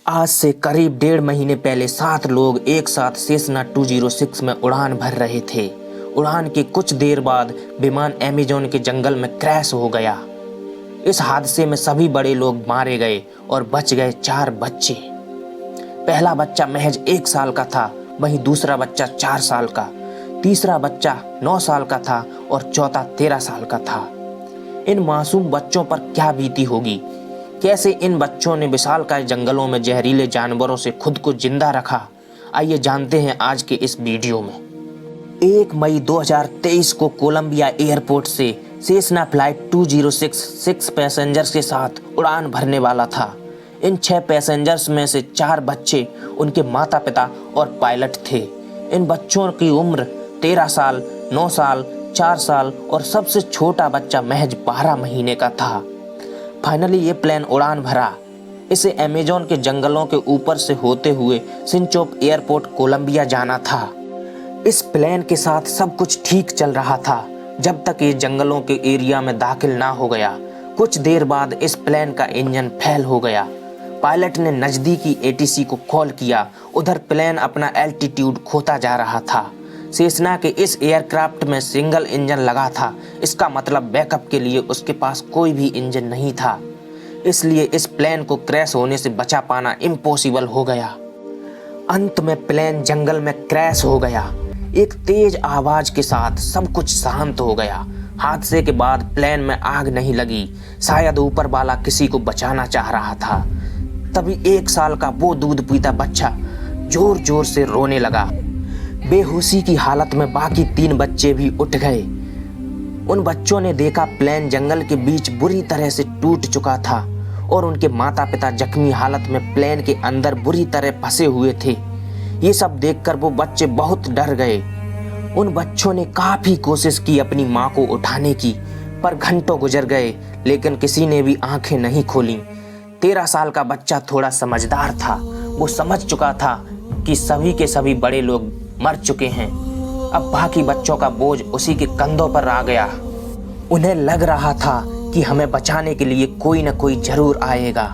आज से करीब 1.5 महीने पहले 7 लोग एक साथ सेसना 206 में उड़ान भर रहे थे। उड़ान के कुछ देर बाद विमान अमेज़न के जंगल में क्रैश हो गया। इस हादसे में सभी बड़े लोग मारे गए और बच गए 4 बच्चे। पहला बच्चा महज 1 साल का था, वहीं दूसरा बच्चा 4 साल का, तीसरा बच्चा 9 साल का था और चौथा 13 साल का था। इन मासूम बच्चों पर क्या बीती होगी, कैसे इन बच्चों ने विशालकाय जंगलों में जहरीले जानवरों से खुद को जिंदा रखा, आइए जानते हैं आज के इस वीडियो में। 1 मई 2023 को कोलंबिया एयरपोर्ट से सेसना फ्लाइट 206 6 पैसेंजर्स के साथ उड़ान भरने वाला था। इन 6 पैसेंजर्स में से 4 बच्चे, उनके माता पिता और पायलट थे। इन बच्चों की उम्र 13 साल, 9 साल, 4 साल और सबसे छोटा बच्चा महज 12 महीने का था। फाइनली ये प्लेन उड़ान भरा। इसे अमेज़न के जंगलों के ऊपर से होते हुए सिंचोप एयरपोर्ट कोलंबिया जाना था। इस प्लेन के साथ सब कुछ ठीक चल रहा था जब तक ये जंगलों के एरिया में दाखिल ना हो गया। कुछ देर बाद इस प्लेन का इंजन फेल हो गया। पायलट ने नज़दीकी एटीसी को कॉल किया। उधर प्लेन अपना एल्टीट्यूड खोता जा रहा था। सेसना के इस एयरक्राफ्ट में सिंगल इंजन लगा था। इसका मतलब बैकअप के लिए उसके पास कोई भी इंजन नहीं था, इसलिए इस प्लेन को क्रैश होने से बचा पाना इम्पॉसिबल हो गया। अंत में प्लेन जंगल में क्रैश हो गया। एक तेज आवाज के साथ सब कुछ शांत हो गया। हादसे के बाद प्लेन में आग नहीं लगी, शायद ऊपर वाला किसी को बचाना चाह रहा था। तभी 1 साल का वो दूध पीता बच्चा जोर जोर से रोने लगा। बेहोशी की हालत में बाकी 3 बच्चे भी उठ गए। उन बच्चों ने देखा प्लेन जंगल के बीच बुरी तरह से टूट चुका था और उनके माता पिता जख्मी हालत में प्लेन के अंदर बुरी तरह फंसे हुए थे। ये सब देखकर वो बच्चे बहुत डर गए। उन बच्चों ने काफी कोशिश की अपनी माँ को उठाने की, पर घंटों गुजर गए लेकिन किसी ने भी आंखें नहीं खोली। 13 साल का बच्चा थोड़ा समझदार था। वो समझ चुका था कि सभी के सभी बड़े लोग मर चुके हैं। अब बाकी बच्चों का बोझ उसी के कंधों पर आ गया। उन्हें लग रहा था कि हमें बचाने के लिए कोई न कोई जरूर आएगा,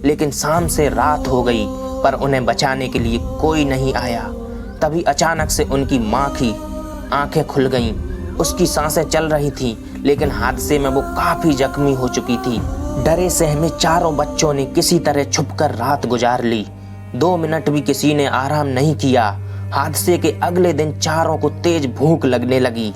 लेकिन शाम से रात हो गई पर उन्हें बचाने के लिए कोई नहीं आया। तभी अचानक से उनकी माँ की आंखें खुल गईं। उसकी सांसें चल रही थीं, लेकिन हादसे में वो काफी जख्मी हो चुकी थी। डरे सहमे चारों बच्चों ने किसी तरह छुपकर रात गुजार ली। 2 मिनट भी किसी ने आराम नहीं किया। हादसे के अगले दिन चारों को तेज भूख लगने लगी।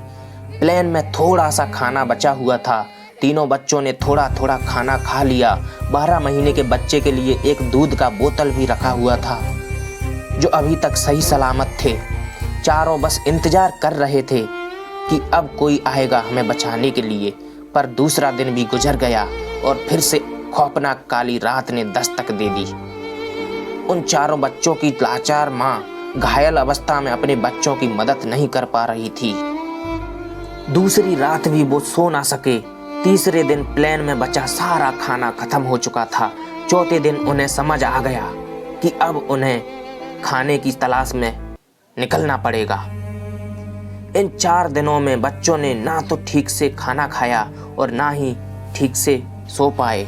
प्लेन में थोड़ा सा खाना बचा हुआ था। तीनों बच्चों ने थोड़ा थोड़ा खाना खा लिया। 12 महीने के बच्चे के लिए एक दूध का बोतल भी रखा हुआ था, जो अभी तक सही सलामत थे। चारों बस इंतजार कर रहे थे कि अब कोई आएगा हमें बचाने के लिए। पर दूसरा दिन भी गुजर गया और फिर से खौफनाक काली रात ने दस्तक दे दी। उन चारों बच्चों की लाचार माँ घायल अवस्था में अपने बच्चों की मदद नहीं कर पा रही थी। दूसरी रात भी वो सो ना सके। तीसरे दिन प्लेन में बचा सारा खाना खत्म हो चुका था। चौथे दिन उन्हें समझ आ गया कि अब उन्हें खाने की तलाश में निकलना पड़ेगा। इन 4 दिनों में बच्चों ने ना तो ठीक से खाना खाया और ना ही ठीक से सो पाए।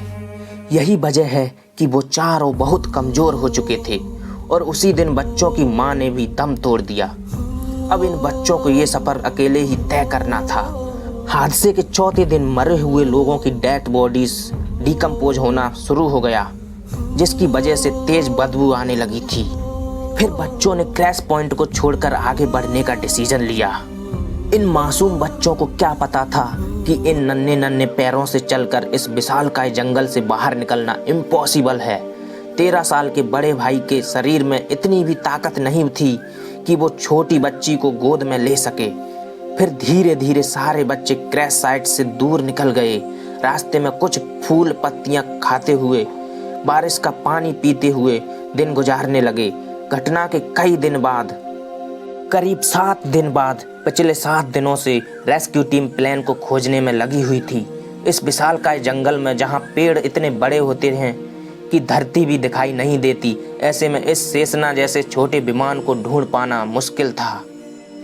यही वजह है कि वो चारों बहुत कमजोर हो चुके थे और उसी दिन बच्चों की माँ ने भी दम तोड़ दिया। अब इन बच्चों को ये सफर अकेले ही तय करना था। हादसे के चौथे दिन मरे हुए लोगों की डेड बॉडीज डिकम्पोज होना शुरू हो गया, जिसकी वजह से तेज बदबू आने लगी थी। फिर बच्चों ने क्रैश पॉइंट को छोड़कर आगे बढ़ने का डिसीजन लिया। इन मासूम बच्चों को क्या पता था कि इन नन्हे नन्हे पैरों से चलकर इस विशालकाय जंगल से बाहर निकलना इम्पॉसिबल है। 13 साल के बड़े भाई के शरीर में इतनी भी ताकत नहीं थी कि वो छोटी बच्ची को गोद में ले सके। फिर धीरे धीरे सारे बच्चे क्रैश साइट से दूर निकल गए। रास्ते में कुछ फूल पत्तियां खाते हुए, बारिश का पानी पीते हुए दिन गुजारने लगे। घटना के कई दिन बाद, करीब 7 दिन बाद, पिछले 7 दिनों से रेस्क्यू टीम प्लेन को खोजने में लगी हुई थी। इस विशालकाय जंगल में जहां पेड़ इतने बड़े होते हैं कि धरती भी दिखाई नहीं देती, ऐसे में इस सेसना जैसे छोटे विमान को ढूंढ पाना मुश्किल था।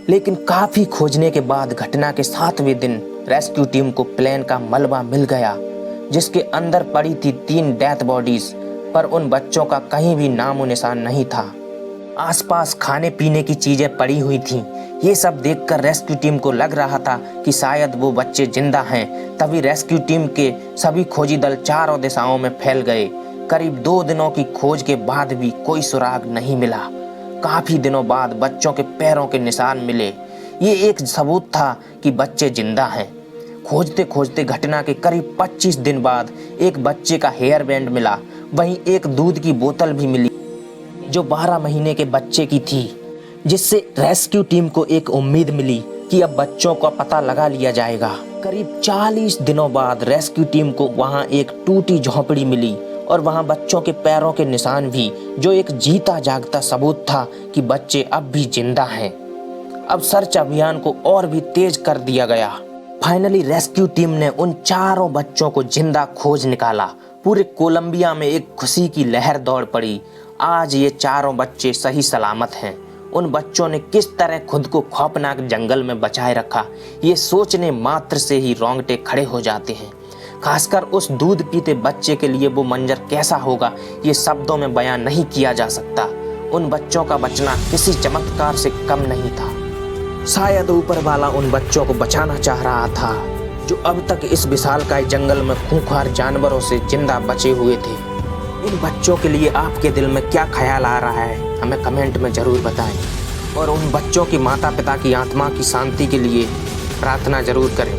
लेकिन काफी खोजने के बाद घटना के 7वें दिन रेस्क्यू टीम को प्लेन का मलबा मिल गया, जिसके अंदर पड़ी थी 3 डेथ बॉडीज। पर उन बच्चों का कहीं भी नामो निशान नहीं था। आसपास खाने पीने की चीजें पड़ी हुई थीं। ये सब देखकर रेस्क्यू टीम को लग रहा था कि शायद वो बच्चे जिंदा हैं। तभी रेस्क्यू टीम के सभी खोजी दल चारों दिशाओं में फैल गए। करीब 2 दिनों की खोज के बाद भी कोई सुराग नहीं मिला। काफी दिनों बाद बच्चों के पैरों के निशान मिले। ये एक सबूत था कि बच्चे जिंदा हैं। खोजते खोजते घटना के करीब 25 दिन बाद एक बच्चे का हेयर बैंड मिला। वहीं एक दूध की बोतल भी मिली जो 12 महीने के बच्चे की थी, जिससे रेस्क्यू टीम को एक उम्मीद मिली कि अब बच्चों का पता लगा लिया जाएगा। करीब 40 दिनों बाद रेस्क्यू टीम को वहां एक टूटी झोपड़ी मिली और वहां बच्चों के पैरों के निशान भी, जो एक जीता जागता सबूत था कि बच्चे अब भी जिंदा हैं। अब सर्च अभियान को और भी तेज कर दिया गया। फाइनली रेस्क्यू टीम ने उन चारों बच्चों को जिंदा खोज निकाला। पूरे कोलंबिया में एक खुशी की लहर दौड़ पड़ी। आज ये चारों बच्चे सही सलामत हैं। उन बच्चों ने किस तरह खुद को खौफनाक जंगल में बचाए रखा, ये सोचने मात्र से ही रोंगटे खड़े हो जाते हैं। खासकर उस दूध पीते बच्चे के लिए वो मंजर कैसा होगा, ये शब्दों में बयां नहीं किया जा सकता। उन बच्चों का बचना किसी चमत्कार से कम नहीं था। शायद ऊपर वाला उन बच्चों को बचाना चाह रहा था, जो अब तक इस विशालकाय जंगल में खूंखार जानवरों से जिंदा बचे हुए थे। इन बच्चों के लिए आपके दिल में क्या ख्याल आ रहा है, हमें कमेंट में ज़रूर बताएं। और उन बच्चों की माता पिता की आत्मा की शांति के लिए प्रार्थना ज़रूर करें।